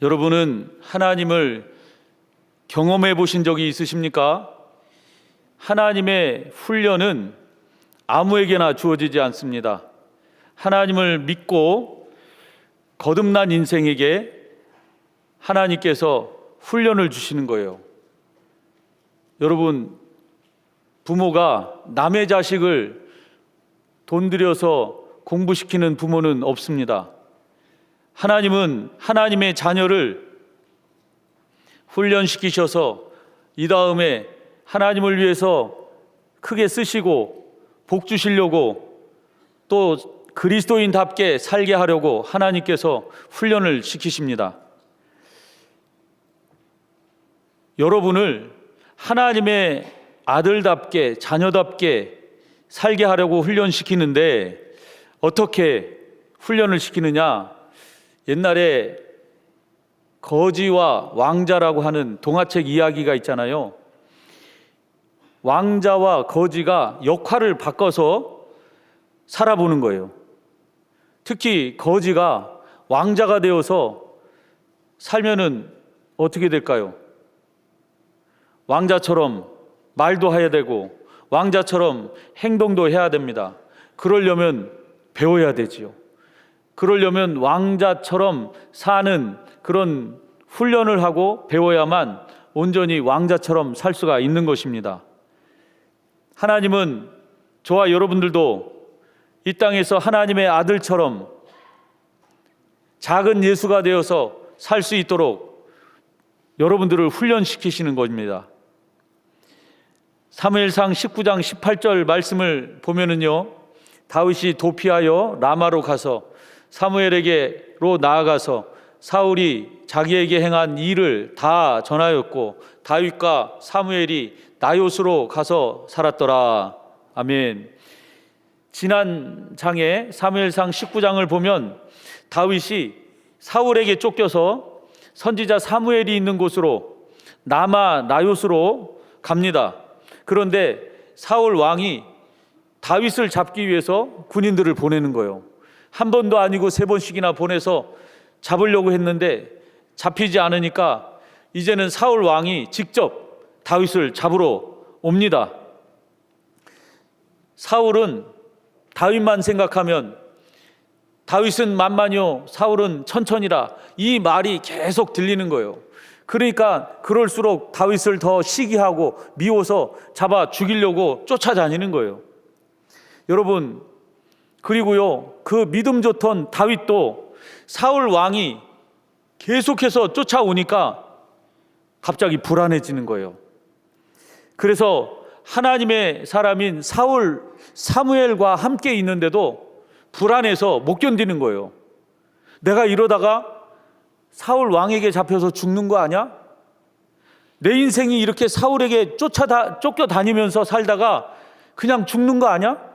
여러분은 하나님을 경험해 보신 적이 있으십니까? 하나님의 훈련은 아무에게나 주어지지 않습니다. 하나님을 믿고 거듭난 인생에게 하나님께서 훈련을 주시는 거예요. 여러분, 부모가 남의 자식을 돈 들여서 공부시키는 부모는 없습니다. 하나님은 하나님의 자녀를 훈련시키셔서 이 다음에 하나님을 위해서 크게 쓰시고 복 주시려고 또 그리스도인답게 살게 하려고 하나님께서 훈련을 시키십니다. 여러분을 하나님의 아들답게 자녀답게 살게 하려고 훈련시키는데 어떻게 훈련을 시키느냐? 옛날에 거지와 왕자라고 하는 동화책 이야기가 있잖아요. 왕자와 거지가 역할을 바꿔서 살아보는 거예요. 특히 거지가 왕자가 되어서 살면은 어떻게 될까요? 왕자처럼 말도 해야 되고 왕자처럼 행동도 해야 됩니다. 그러려면 배워야 되지요. 그러려면 왕자처럼 사는 그런 훈련을 하고 배워야만 온전히 왕자처럼 살 수가 있는 것입니다. 하나님은 저와 여러분들도 이 땅에서 하나님의 아들처럼 작은 예수가 되어서 살 수 있도록 여러분들을 훈련시키시는 것입니다. 사무엘상 19장 18절 말씀을 보면은요, 다윗이 도피하여 라마로 가서 사무엘에게로 나아가서 사울이 자기에게 행한 일을 다 전하였고 다윗과 사무엘이 나요스로 가서 살았더라. 아멘. 지난 장에 사무엘상 19장을 보면 다윗이 사울에게 쫓겨서 선지자 사무엘이 있는 곳으로 라마 나요스로 갑니다. 그런데 사울 왕이 다윗을 잡기 위해서 군인들을 보내는 거예요. 한 번도 아니고 3번씩이나 보내서 잡으려고 했는데 잡히지 않으니까 이제는 사울 왕이 직접 다윗을 잡으러 옵니다. 사울은 다윗만 생각하면 다윗은 만만요 사울은 천천히라 이 말이 계속 들리는 거예요. 그러니까 그럴수록 다윗을 더 시기하고 미워서 잡아 죽이려고 쫓아다니는 거예요. 여러분, 그리고요, 그 믿음 좋던 다윗도 사울 왕이 계속해서 쫓아오니까 갑자기 불안해지는 거예요. 그래서 하나님의 사람인 사무엘과 함께 있는데도 불안해서 못 견디는 거예요. 내가 이러다가 사울 왕에게 잡혀서 죽는 거 아니야? 내 인생이 이렇게 사울에게 쫓겨다니면서 살다가 그냥 죽는 거 아니야?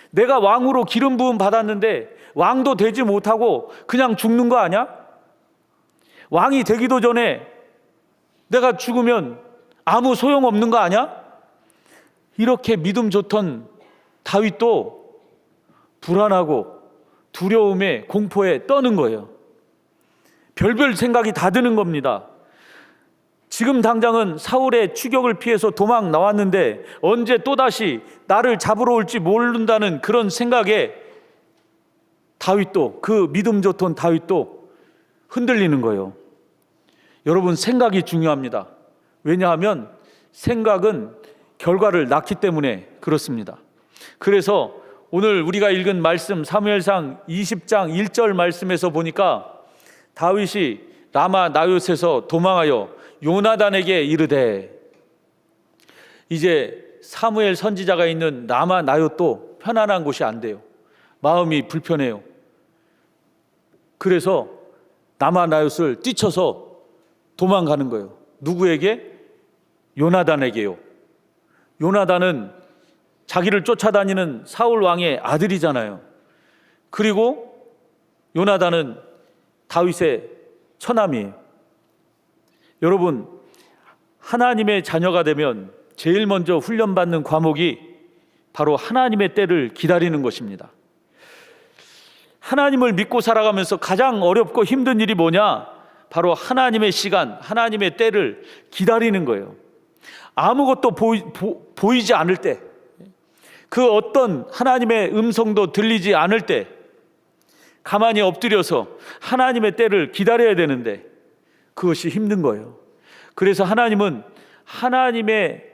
내가 왕으로 기름 부음 받았는데 왕도 되지 못하고 그냥 죽는 거 아니야? 왕이 되기도 전에 내가 죽으면 아무 소용없는 거 아니야? 이렇게 믿음 좋던 다윗도 불안하고 두려움에 공포에 떠는 거예요. 별별 생각이 다 드는 겁니다. 지금 당장은 사울의 추격을 피해서 도망 나왔는데 언제 또다시 나를 잡으러 올지 모른다는 그런 생각에 다윗도, 그 믿음 좋던 다윗도 흔들리는 거예요. 여러분, 생각이 중요합니다. 왜냐하면 생각은 결과를 낳기 때문에 그렇습니다. 그래서 오늘 우리가 읽은 말씀 사무엘상 20장 1절 말씀에서 보니까 다윗이 라마 나요스에서 도망하여 요나단에게 이르되, 이제 사무엘 선지자가 있는 라마 나요스도 편안한 곳이 안 돼요. 마음이 불편해요. 그래서 라마 나요스를 뛰쳐서 도망가는 거예요. 누구에게? 요나단에게요. 요나단은 자기를 쫓아다니는 사울 왕의 아들이잖아요. 그리고 요나단은 다윗의 처남이에요. 여러분, 하나님의 자녀가 되면 제일 먼저 훈련받는 과목이 바로 하나님의 때를 기다리는 것입니다. 하나님을 믿고 살아가면서 가장 어렵고 힘든 일이 뭐냐? 바로 하나님의 시간, 하나님의 때를 기다리는 거예요. 아무것도 보이지 않을 때, 그 어떤 하나님의 음성도 들리지 않을 때 가만히 엎드려서 하나님의 때를 기다려야 되는데 그것이 힘든 거예요. 그래서 하나님은 하나님의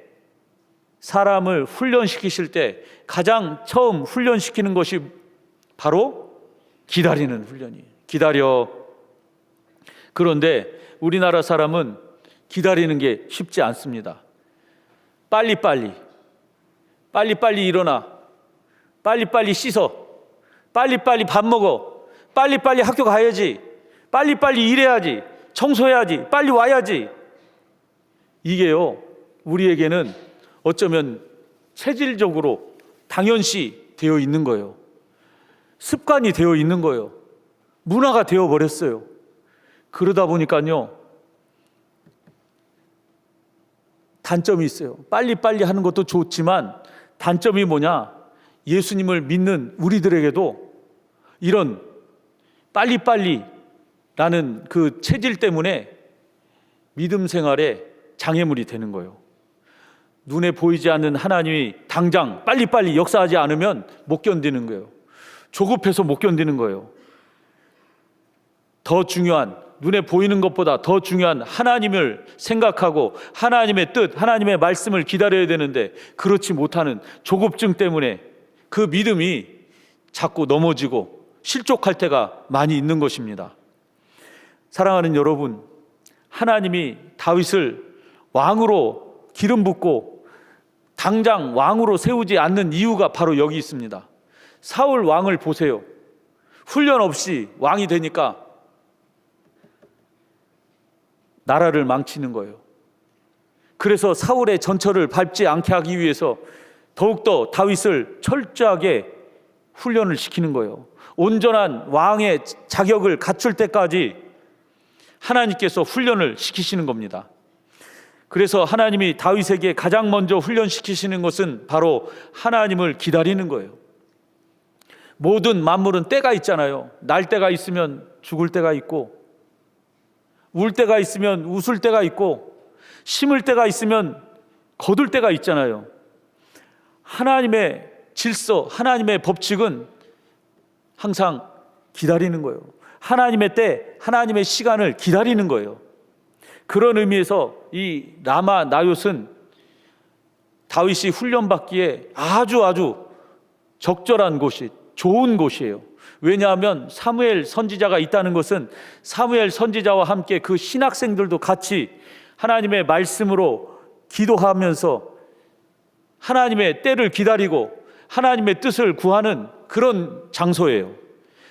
사람을 훈련시키실 때 가장 처음 훈련시키는 것이 바로 기다리는 훈련이에요. 기다려. 그런데 우리나라 사람은 기다리는 게 쉽지 않습니다. 빨리빨리 일어나, 빨리빨리 씻어, 빨리빨리 밥 먹어, 빨리빨리 학교 가야지, 빨리빨리 일해야지, 청소해야지, 빨리 와야지. 이게요, 우리에게는 어쩌면 체질적으로 당연시 되어 있는 거예요. 습관이 되어 있는 거예요. 문화가 되어 버렸어요. 그러다 보니까요, 단점이 있어요. 빨리빨리 하는 것도 좋지만 단점이 뭐냐? 예수님을 믿는 우리들에게도 이런 빨리빨리라는 그 체질 때문에 믿음 생활에 장애물이 되는 거예요. 눈에 보이지 않는 하나님이 당장 빨리빨리 역사하지 않으면 못 견디는 거예요. 조급해서 못 견디는 거예요. 더 중요한, 눈에 보이는 것보다 더 중요한 하나님을 생각하고 하나님의 뜻, 하나님의 말씀을 기다려야 되는데 그렇지 못하는 조급증 때문에 그 믿음이 자꾸 넘어지고 실족할 때가 많이 있는 것입니다. 사랑하는 여러분, 하나님이 다윗을 왕으로 기름 붓고 당장 왕으로 세우지 않는 이유가 바로 여기 있습니다. 사울 왕을 보세요. 훈련 없이 왕이 되니까 나라를 망치는 거예요. 그래서 사울의 전철을 밟지 않게 하기 위해서 더욱더 다윗을 철저하게 훈련을 시키는 거예요. 온전한 왕의 자격을 갖출 때까지 하나님께서 훈련을 시키시는 겁니다. 그래서 하나님이 다윗에게 가장 먼저 훈련시키시는 것은 바로 하나님을 기다리는 거예요. 모든 만물은 때가 있잖아요. 날 때가 있으면 죽을 때가 있고, 울 때가 있으면 웃을 때가 있고, 심을 때가 있으면 거둘 때가 있잖아요. 하나님의 질서, 하나님의 법칙은 항상 기다리는 거예요. 하나님의 때, 하나님의 시간을 기다리는 거예요. 그런 의미에서 이 라마 나옅은 다윗이 훈련받기에 아주 적절한 곳이, 좋은 곳이에요. 왜냐하면 사무엘 선지자가 있다는 것은 사무엘 선지자와 함께 그 신학생들도 같이 하나님의 말씀으로 기도하면서 하나님의 때를 기다리고 하나님의 뜻을 구하는 그런 장소예요.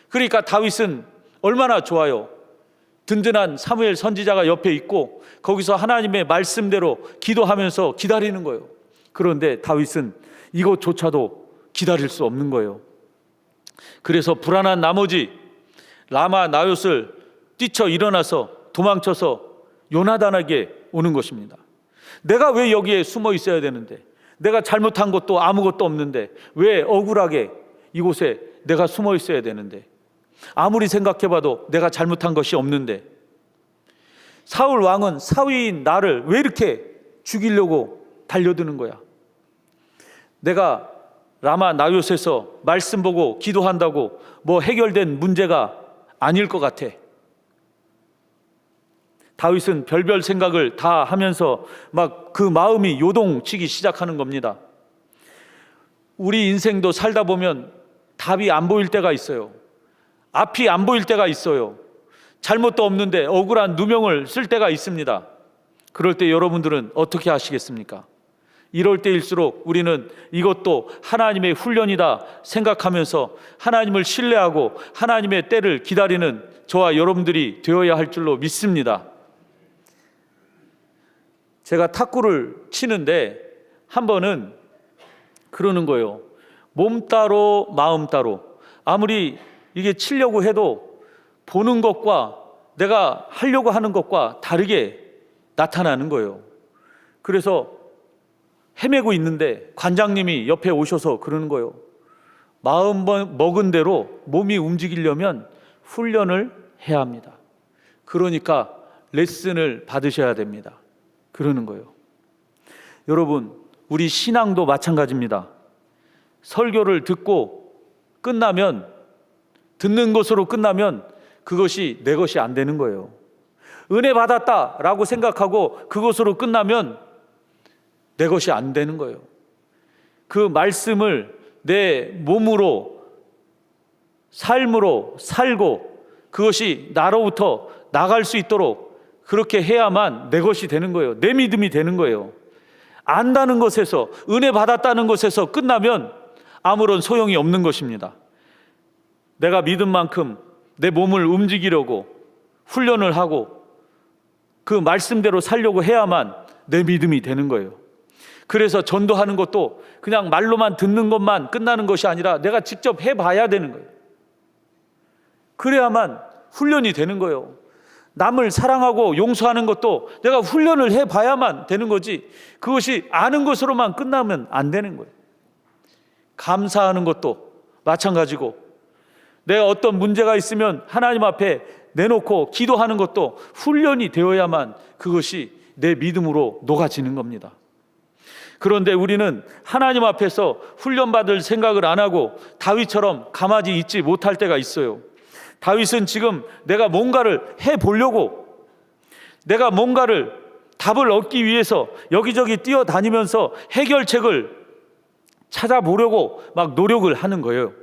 그러니까 다윗은 얼마나 좋아요. 든든한 사무엘 선지자가 옆에 있고 거기서 하나님의 말씀대로 기도하면서 기다리는 거예요. 그런데 다윗은 이것조차도 기다릴 수 없는 거예요. 그래서 불안한 나머지 라마 나옅을 뛰쳐 일어나서 도망쳐서 요나단에게 오는 것입니다. 내가 왜 여기에 숨어 있어야 되는데, 내가 잘못한 것도 아무것도 없는데 왜 억울하게 이곳에 내가 숨어 있어야 되는데, 아무리 생각해봐도 내가 잘못한 것이 없는데, 사울 왕은 사위인 나를 왜 이렇게 죽이려고 달려드는 거야? 내가 라마 나옅에서 말씀 보고 기도한다고 뭐 해결된 문제가 아닐 것 같아. 다윗은 별별 생각을 다 하면서 막 그 마음이 요동치기 시작하는 겁니다. 우리 인생도 살다 보면 답이 안 보일 때가 있어요. 앞이 안 보일 때가 있어요. 잘못도 없는데 억울한 누명을 쓸 때가 있습니다. 그럴 때 여러분들은 어떻게 하시겠습니까? 이럴 때일수록 우리는 이것도 하나님의 훈련이다 생각하면서 하나님을 신뢰하고 하나님의 때를 기다리는 저와 여러분들이 되어야 할 줄로 믿습니다. 제가 탁구를 치는데 한 번은 그러는 거예요. 몸 따로 마음 따로. 아무리 이게 치려고 해도 보는 것과 내가 하려고 하는 것과 다르게 나타나는 거예요. 그래서 헤매고 있는데 관장님이 옆에 오셔서 그러는 거예요. 마음 먹은 대로 몸이 움직이려면 훈련을 해야 합니다. 그러니까 레슨을 받으셔야 됩니다. 그러는 거예요. 여러분, 우리 신앙도 마찬가지입니다. 설교를 듣고 끝나면, 듣는 것으로 끝나면 그것이 내 것이 안 되는 거예요. 은혜 받았다라고 생각하고 그것으로 끝나면 내 것이 안 되는 거예요. 그 말씀을 내 몸으로, 삶으로 살고 그것이 나로부터 나갈 수 있도록 그렇게 해야만 내 것이 되는 거예요. 내 믿음이 되는 거예요. 안다는 것에서, 은혜 받았다는 것에서 끝나면 아무런 소용이 없는 것입니다. 내가 믿은 만큼 내 몸을 움직이려고 훈련을 하고 그 말씀대로 살려고 해야만 내 믿음이 되는 거예요. 그래서 전도하는 것도 그냥 말로만 듣는 것만 끝나는 것이 아니라 내가 직접 해봐야 되는 거예요. 그래야만 훈련이 되는 거예요. 남을 사랑하고 용서하는 것도 내가 훈련을 해봐야만 되는 거지, 그것이 아는 것으로만 끝나면 안 되는 거예요. 감사하는 것도 마찬가지고, 내가 어떤 문제가 있으면 하나님 앞에 내놓고 기도하는 것도 훈련이 되어야만 그것이 내 믿음으로 녹아지는 겁니다. 그런데 우리는 하나님 앞에서 훈련받을 생각을 안 하고 다윗처럼 가만히 있지 못할 때가 있어요. 다윗은 지금 내가 뭔가를 해보려고, 내가 뭔가를 답을 얻기 위해서 여기저기 뛰어다니면서 해결책을 찾아보려고 막 노력을 하는 거예요.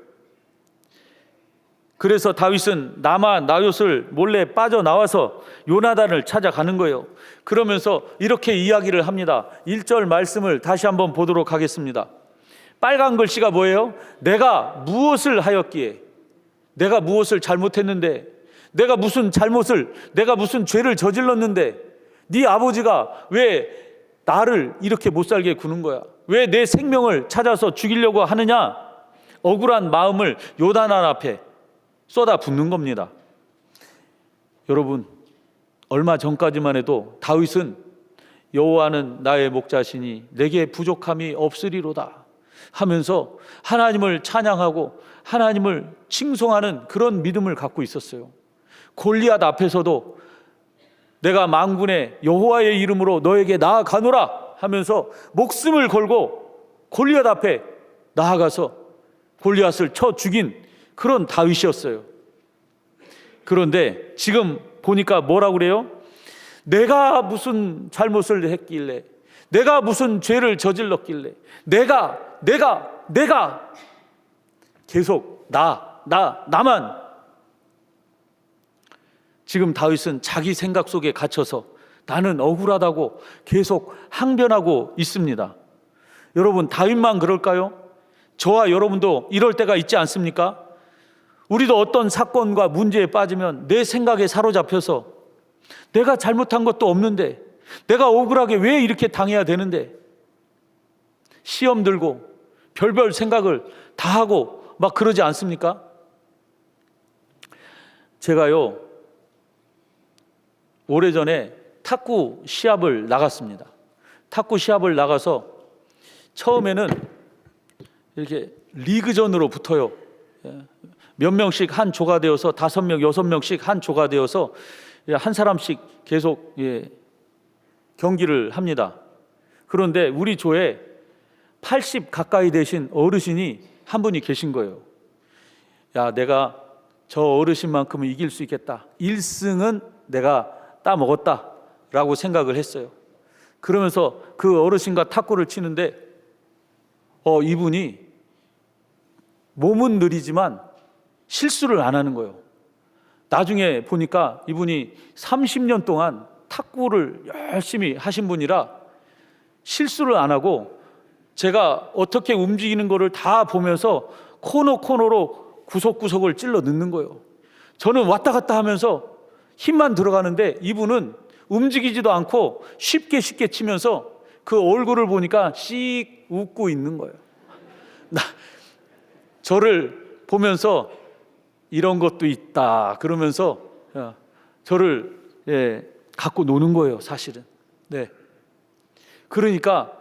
그래서 다윗은 나마 나봇을 몰래 빠져나와서 요나단을 찾아가는 거예요. 그러면서 이렇게 이야기를 합니다. 1절 말씀을 다시 한번 보도록 하겠습니다. 빨간 글씨가 뭐예요? 내가 무엇을 하였기에, 내가 무엇을 잘못했는데, 내가 무슨 죄를 저질렀는데 네 아버지가 왜 나를 이렇게 못 살게 구는 거야? 왜 내 생명을 찾아서 죽이려고 하느냐? 억울한 마음을 요나단 앞에 쏟아붓는 겁니다. 여러분, 얼마 전까지만 해도 다윗은 여호와는 나의 목자시니 내게 부족함이 없으리로다 하면서 하나님을 찬양하고 하나님을 칭송하는 그런 믿음을 갖고 있었어요. 골리앗 앞에서도 내가 만군의 여호와의 이름으로 너에게 나아가노라 하면서 목숨을 걸고 골리앗 앞에 나아가서 골리앗을 쳐 죽인 그런 다윗이었어요. 그런데 지금 보니까 뭐라고 그래요? 내가 무슨 잘못을 했길래, 내가 무슨 죄를 저질렀길래, 내가 계속 나만. 지금 다윗은 자기 생각 속에 갇혀서 나는 억울하다고 계속 항변하고 있습니다. 여러분, 다윗만 그럴까요? 저와 여러분도 이럴 때가 있지 않습니까? 우리도 어떤 사건과 문제에 빠지면 내 생각에 사로잡혀서 내가 잘못한 것도 없는데, 내가 억울하게 왜 이렇게 당해야 되는데, 시험 들고 별별 생각을 다 하고 막 그러지 않습니까? 제가요, 오래전에 탁구 시합을 나갔습니다. 탁구 시합을 나가서 처음에는 이렇게 리그전으로 붙어요. 몇 명씩 한 조가 되어서 5명, 6명씩 한 조가 되어서 한 사람씩 계속 경기를 합니다. 그런데 우리 조에 80 가까이 되신 어르신이 한 분이 계신 거예요. 야, 내가 저 어르신만큼은 이길 수 있겠다. 1승은 내가 따먹었다 라고 생각을 했어요. 그러면서 그 어르신과 탁구를 치는데 이분이 몸은 느리지만 실수를 안 하는 거예요. 나중에 보니까 이분이 30년 동안 탁구를 열심히 하신 분이라 실수를 안 하고, 제가 어떻게 움직이는 거를 다 보면서 코너로 구석구석을 찔러 넣는 거예요. 저는 왔다 갔다 하면서 힘만 들어가는데 이분은 움직이지도 않고 쉽게 치면서 그 얼굴을 보니까 씩 웃고 있는 거예요. 저를 보면서 이런 것도 있다 그러면서 저를 갖고 노는 거예요, 사실은. 네. 그러니까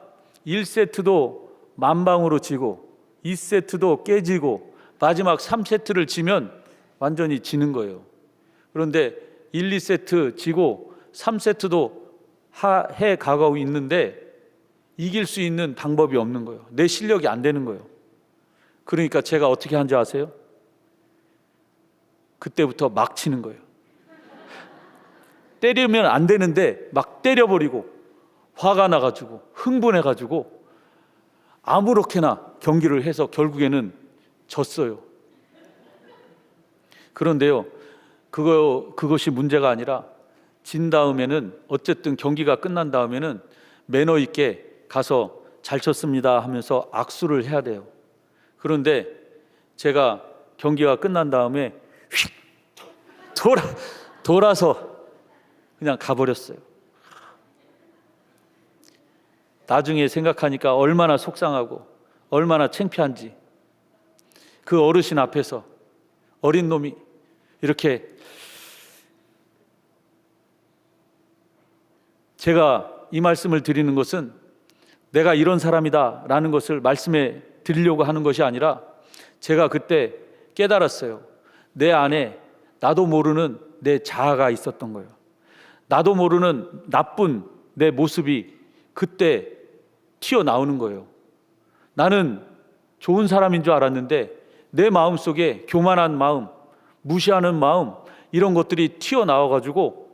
1세트도 만방으로 지고 2세트도 깨지고 마지막 3세트를 지면 완전히 지는 거예요. 그런데 1, 2세트 지고 3세트도 해 가고 있는데 이길 수 있는 방법이 없는 거예요. 내 실력이 안 되는 거예요. 그러니까 제가 어떻게 한지 아세요? 그때부터 막 치는 거예요. 때리면 안 되는데 막 때려버리고 화가 나가지고 흥분해가지고 아무렇게나 경기를 해서 결국에는 졌어요. 그런데요, 그것이 문제가 아니라 진 다음에는 어쨌든 경기가 끝난 다음에는 매너 있게 가서 잘 쳤습니다 하면서 악수를 해야 돼요. 그런데 제가 경기가 끝난 다음에 휙 돌아서 그냥 가버렸어요. 나중에 생각하니까 얼마나 속상하고 얼마나 창피한지. 그 어르신 앞에서 어린 놈이 이렇게, 제가 이 말씀을 드리는 것은 내가 이런 사람이다 라는 것을 말씀해 드리려고 하는 것이 아니라 제가 그때 깨달았어요. 내 안에 나도 모르는 내 자아가 있었던 거예요. 나도 모르는 나쁜 내 모습이 그때 튀어나오는 거예요. 나는 좋은 사람인 줄 알았는데 내 마음속에 교만한 마음, 무시하는 마음, 이런 것들이 튀어나와가지고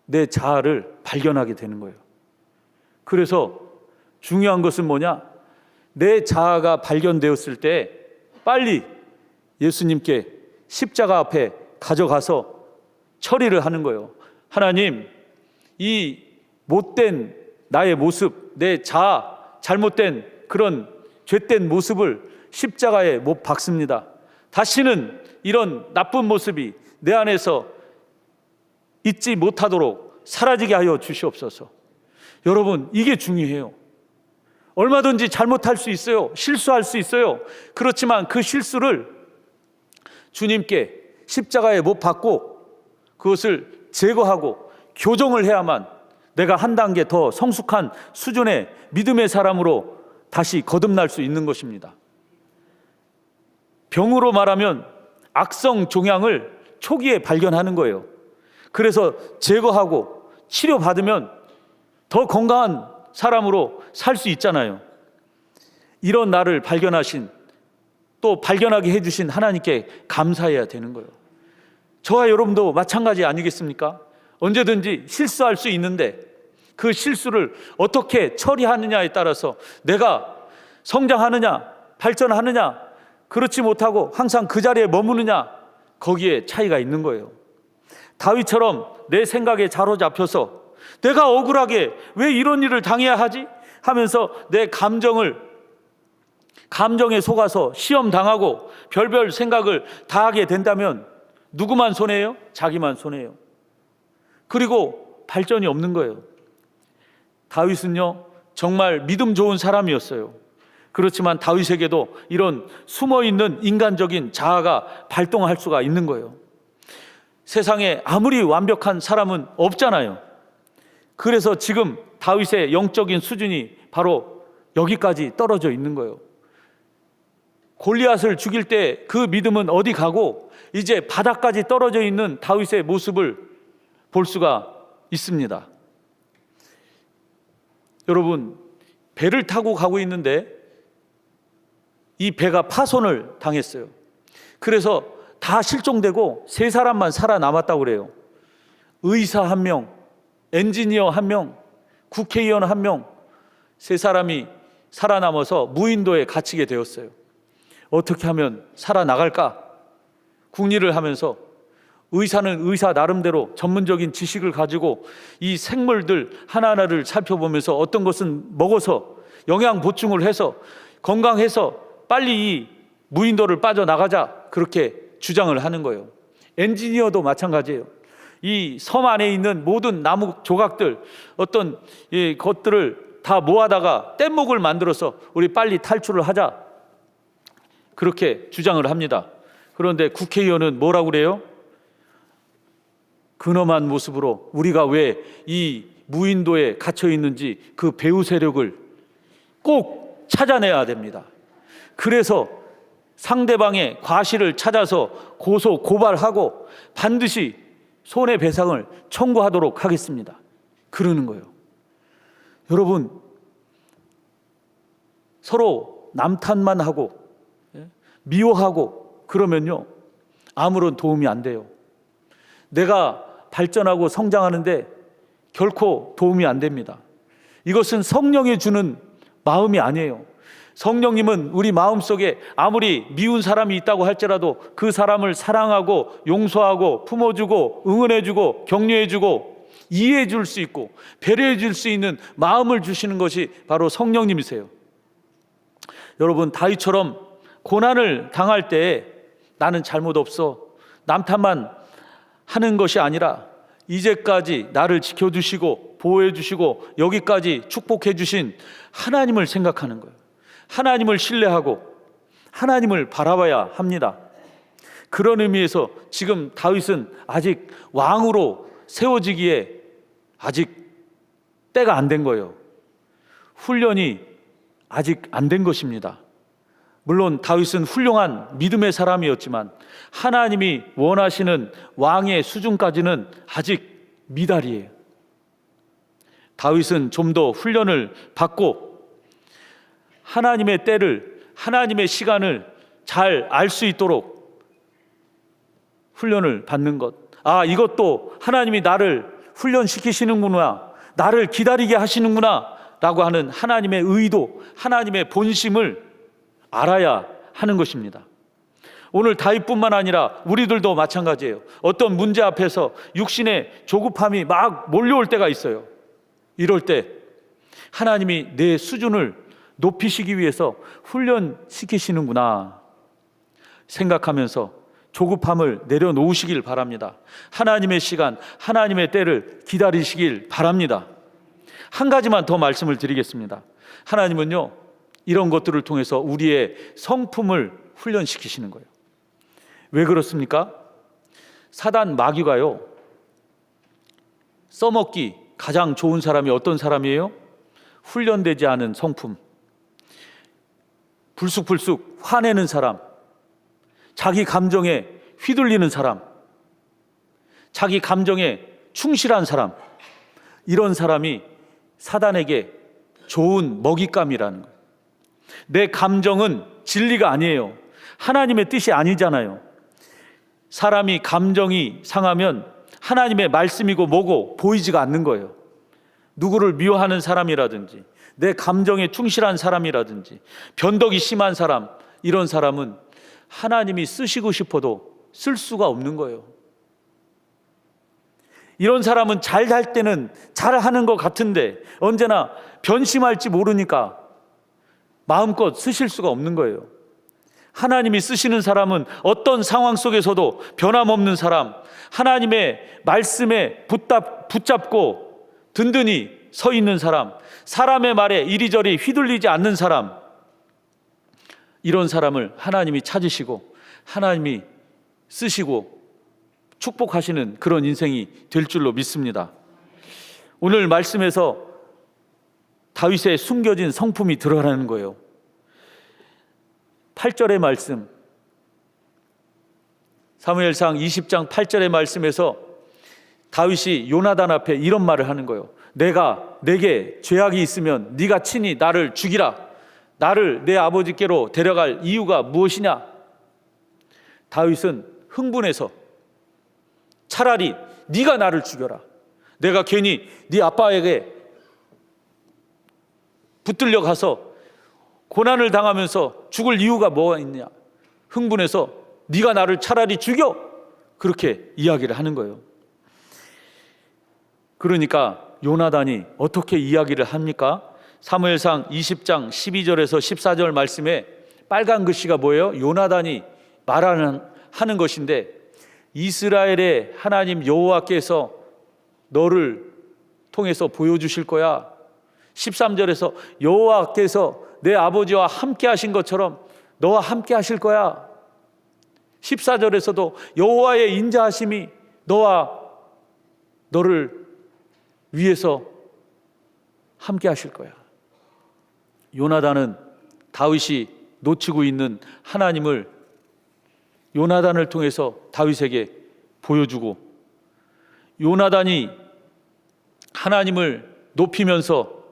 내 자아를 발견하게 되는 거예요. 그래서 중요한 것은 뭐냐? 내 자아가 발견되었을 때 빨리 예수님께 십자가 앞에 가져가서 처리를 하는 거예요. 하나님, 이 못된 나의 모습, 내 자아, 잘못된 그런 죄된 모습을 십자가에 못 박습니다. 다시는 이런 나쁜 모습이 내 안에서 있지 못하도록 사라지게 하여 주시옵소서. 여러분, 이게 중요해요. 얼마든지 잘못할 수 있어요. 실수할 수 있어요. 그렇지만 그 실수를 주님께 십자가에 못 박고 그것을 제거하고 교정을 해야만 내가 한 단계 더 성숙한 수준의 믿음의 사람으로 다시 거듭날 수 있는 것입니다. 병으로 말하면 악성 종양을 초기에 발견하는 거예요. 그래서 제거하고 치료받으면 더 건강한 사람으로 살 수 있잖아요. 이런 나를 발견하신, 또 발견하게 해주신 하나님께 감사해야 되는 거예요. 저와 여러분도 마찬가지 아니겠습니까? 언제든지 실수할 수 있는데 그 실수를 어떻게 처리하느냐에 따라서 내가 성장하느냐, 발전하느냐, 그렇지 못하고 항상 그 자리에 머무느냐, 거기에 차이가 있는 거예요. 다윗처럼 내 생각에 사로잡혀서 내가 억울하게 왜 이런 일을 당해야 하지? 하면서 내 감정에 속아서 시험 당하고 별별 생각을 다 하게 된다면 누구만 손해예요? 자기만 손해예요. 그리고 발전이 없는 거예요. 다윗은요, 정말 믿음 좋은 사람이었어요. 그렇지만 다윗에게도 이런 숨어있는 인간적인 자아가 발동할 수가 있는 거예요. 세상에 아무리 완벽한 사람은 없잖아요. 그래서 지금 다윗의 영적인 수준이 바로 여기까지 떨어져 있는 거예요. 골리앗을 죽일 때 그 믿음은 어디 가고 이제 바닥까지 떨어져 있는 다윗의 모습을 볼 수가 있습니다. 여러분, 배를 타고 가고 있는데 이 배가 파손을 당했어요. 그래서 다 실종되고 3사람만 살아남았다고 그래요. 의사 1명, 엔지니어 1명, 국회의원 1명, 3사람이 살아남아서 무인도에 갇히게 되었어요. 어떻게 하면 살아나갈까? 궁리를 하면서 의사는 의사 나름대로 전문적인 지식을 가지고 이 생물들 하나하나를 살펴보면서 어떤 것은 먹어서 영양 보충을 해서 건강해서 빨리 이 무인도를 빠져나가자, 그렇게 주장을 하는 거예요. 엔지니어도 마찬가지예요. 이 섬 안에 있는 모든 나무 조각들, 어떤 것들을 다 모아다가 뗏목을 만들어서 우리 빨리 탈출을 하자, 그렇게 주장을 합니다. 그런데 국회의원은 뭐라고 그래요? 근엄한 모습으로 우리가 왜 이 무인도에 갇혀 있는지 그 배후 세력을 꼭 찾아내야 됩니다. 그래서 상대방의 과실을 찾아서 고소 고발하고 반드시 손해배상을 청구하도록 하겠습니다. 그러는 거예요. 여러분, 서로 남탓만 하고 미워하고 그러면요, 아무런 도움이 안 돼요. 내가 발전하고 성장하는데 결코 도움이 안 됩니다. 이것은 성령이 주는 마음이 아니에요. 성령님은 우리 마음속에 아무리 미운 사람이 있다고 할지라도 그 사람을 사랑하고 용서하고 품어주고 응원해주고 격려해주고 이해해줄 수 있고 배려해줄 수 있는 마음을 주시는 것이 바로 성령님이세요. 여러분, 다윗처럼 고난을 당할 때 나는 잘못 없어, 남 탓만 하는 것이 아니라 이제까지 나를 지켜주시고 보호해주시고 여기까지 축복해주신 하나님을 생각하는 거예요. 하나님을 신뢰하고 하나님을 바라봐야 합니다. 그런 의미에서 지금 다윗은 아직 왕으로 세워지기에 아직 때가 안 된 거예요. 훈련이 아직 안 된 것입니다. 물론 다윗은 훌륭한 믿음의 사람이었지만 하나님이 원하시는 왕의 수준까지는 아직 미달이에요. 다윗은 좀 더 훈련을 받고 하나님의 때를, 하나님의 시간을 잘 알 수 있도록 훈련을 받는 것. 아, 이것도 하나님이 나를 훈련시키시는구나, 나를 기다리게 하시는구나 라고 하는 하나님의 의도, 하나님의 본심을 알아야 하는 것입니다. 오늘 다윗뿐만 아니라 우리들도 마찬가지예요. 어떤 문제 앞에서 육신의 조급함이 막 몰려올 때가 있어요. 이럴 때 하나님이 내 수준을 높이시기 위해서 훈련시키시는구나 생각하면서 조급함을 내려놓으시길 바랍니다. 하나님의 시간, 하나님의 때를 기다리시길 바랍니다. 한 가지만 더 말씀을 드리겠습니다. 하나님은요, 이런 것들을 통해서 우리의 성품을 훈련시키시는 거예요. 왜 그렇습니까? 사단 마귀가요, 써먹기 가장 좋은 사람이 어떤 사람이에요? 훈련되지 않은 성품, 불쑥불쑥 화내는 사람, 자기 감정에 휘둘리는 사람, 자기 감정에 충실한 사람, 이런 사람이 사단에게 좋은 먹잇감이라는 거예요. 내 감정은 진리가 아니에요. 하나님의 뜻이 아니잖아요. 사람이 감정이 상하면 하나님의 말씀이고 뭐고 보이지가 않는 거예요. 누구를 미워하는 사람이라든지 내 감정에 충실한 사람이라든지 변덕이 심한 사람, 이런 사람은 하나님이 쓰시고 싶어도 쓸 수가 없는 거예요. 이런 사람은 잘 할 때는 잘하는 것 같은데 언제나 변심할지 모르니까 마음껏 쓰실 수가 없는 거예요. 하나님이 쓰시는 사람은 어떤 상황 속에서도 변함없는 사람, 하나님의 말씀에 붙잡고 든든히 서 있는 사람, 사람의 말에 이리저리 휘둘리지 않는 사람, 이런 사람을 하나님이 찾으시고 하나님이 쓰시고 축복하시는 그런 인생이 될 줄로 믿습니다. 오늘 말씀에서 다윗의 숨겨진 성품이 드러나는 거예요. 8절의 말씀, 사무엘상 20장 8절의 말씀에서 다윗이 요나단 앞에 이런 말을 하는 거예요. 내게 죄악이 있으면 네가 친히 나를 죽이라. 나를 내 아버지께로 데려갈 이유가 무엇이냐? 다윗은 흥분해서 차라리 네가 나를 죽여라. 내가 괜히 네 아빠에게 붙들려 가서 고난을 당하면서 죽을 이유가 뭐가 있냐? 흥분해서 네가 나를 차라리 죽여. 그렇게 이야기를 하는 거예요. 그러니까 요나단이 어떻게 이야기를 합니까? 사무엘상 20장 12절에서 14절 말씀에 빨간 글씨가 뭐예요? 요나단이 하는 것인데, 이스라엘의 하나님 여호와께서 너를 통해서 보여주실 거야. 13절에서 여호와께서 내 아버지와 함께 하신 것처럼 너와 함께 하실 거야. 14절에서도 여호와의 인자하심이 너를 위해서 함께 하실 거야. 요나단은 다윗이 놓치고 있는 하나님을 요나단을 통해서 다윗에게 보여주고, 요나단이 하나님을 높이면서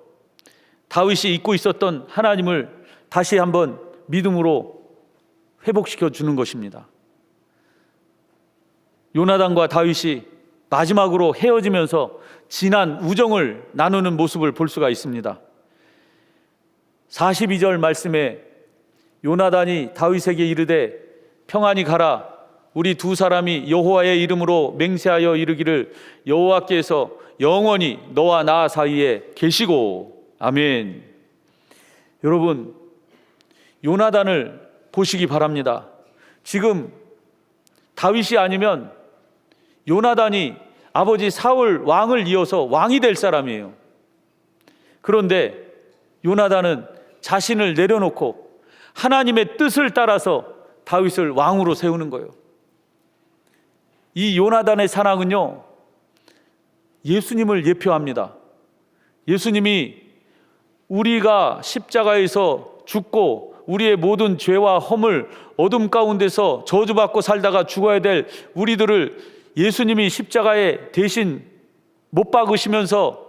다윗이 잊고 있었던 하나님을 다시 한번 믿음으로 회복시켜 주는 것입니다. 요나단과 다윗이 마지막으로 헤어지면서 진한 우정을 나누는 모습을 볼 수가 있습니다. 42절 말씀에 요나단이 다윗에게 이르되 평안히 가라. 우리 두 사람이 여호와의 이름으로 맹세하여 이르기를 여호와께서 영원히 너와 나 사이에 계시고. 아멘. 여러분, 요나단을 보시기 바랍니다. 지금 다윗이 아니면 요나단이 아버지 사울 왕을 이어서 왕이 될 사람이에요. 그런데 요나단은 자신을 내려놓고 하나님의 뜻을 따라서 다윗을 왕으로 세우는 거예요. 이 요나단의 사랑은요, 예수님을 예표합니다. 예수님이 우리가 십자가에서 죽고 우리의 모든 죄와 허물, 어둠 가운데서 저주받고 살다가 죽어야 될 우리들을 예수님이 십자가에 대신 못 박으시면서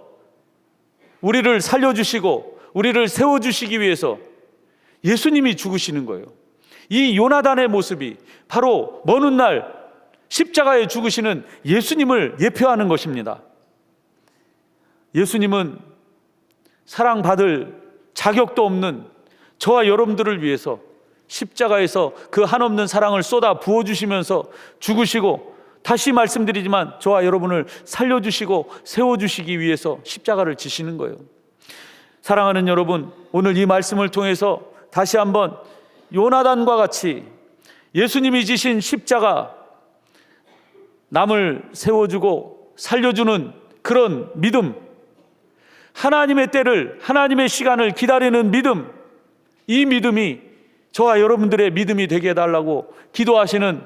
우리를 살려주시고 우리를 세워주시기 위해서 예수님이 죽으시는 거예요. 이 요나단의 모습이 바로 먼 훗날 십자가에 죽으시는 예수님을 예표하는 것입니다. 예수님은 사랑받을 자격도 없는 저와 여러분들을 위해서 십자가에서 그 한없는 사랑을 쏟아 부어주시면서 죽으시고, 다시 말씀드리지만 저와 여러분을 살려주시고 세워주시기 위해서 십자가를 지시는 거예요. 사랑하는 여러분, 오늘 이 말씀을 통해서 다시 한번 요나단과 같이 예수님이 지신 십자가, 남을 세워주고 살려주는 그런 믿음, 하나님의 때를, 하나님의 시간을 기다리는 믿음, 이 믿음이 저와 여러분들의 믿음이 되게 해달라고 기도하시는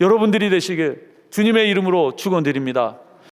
여러분들이 되시길 주님의 이름으로 축원드립니다.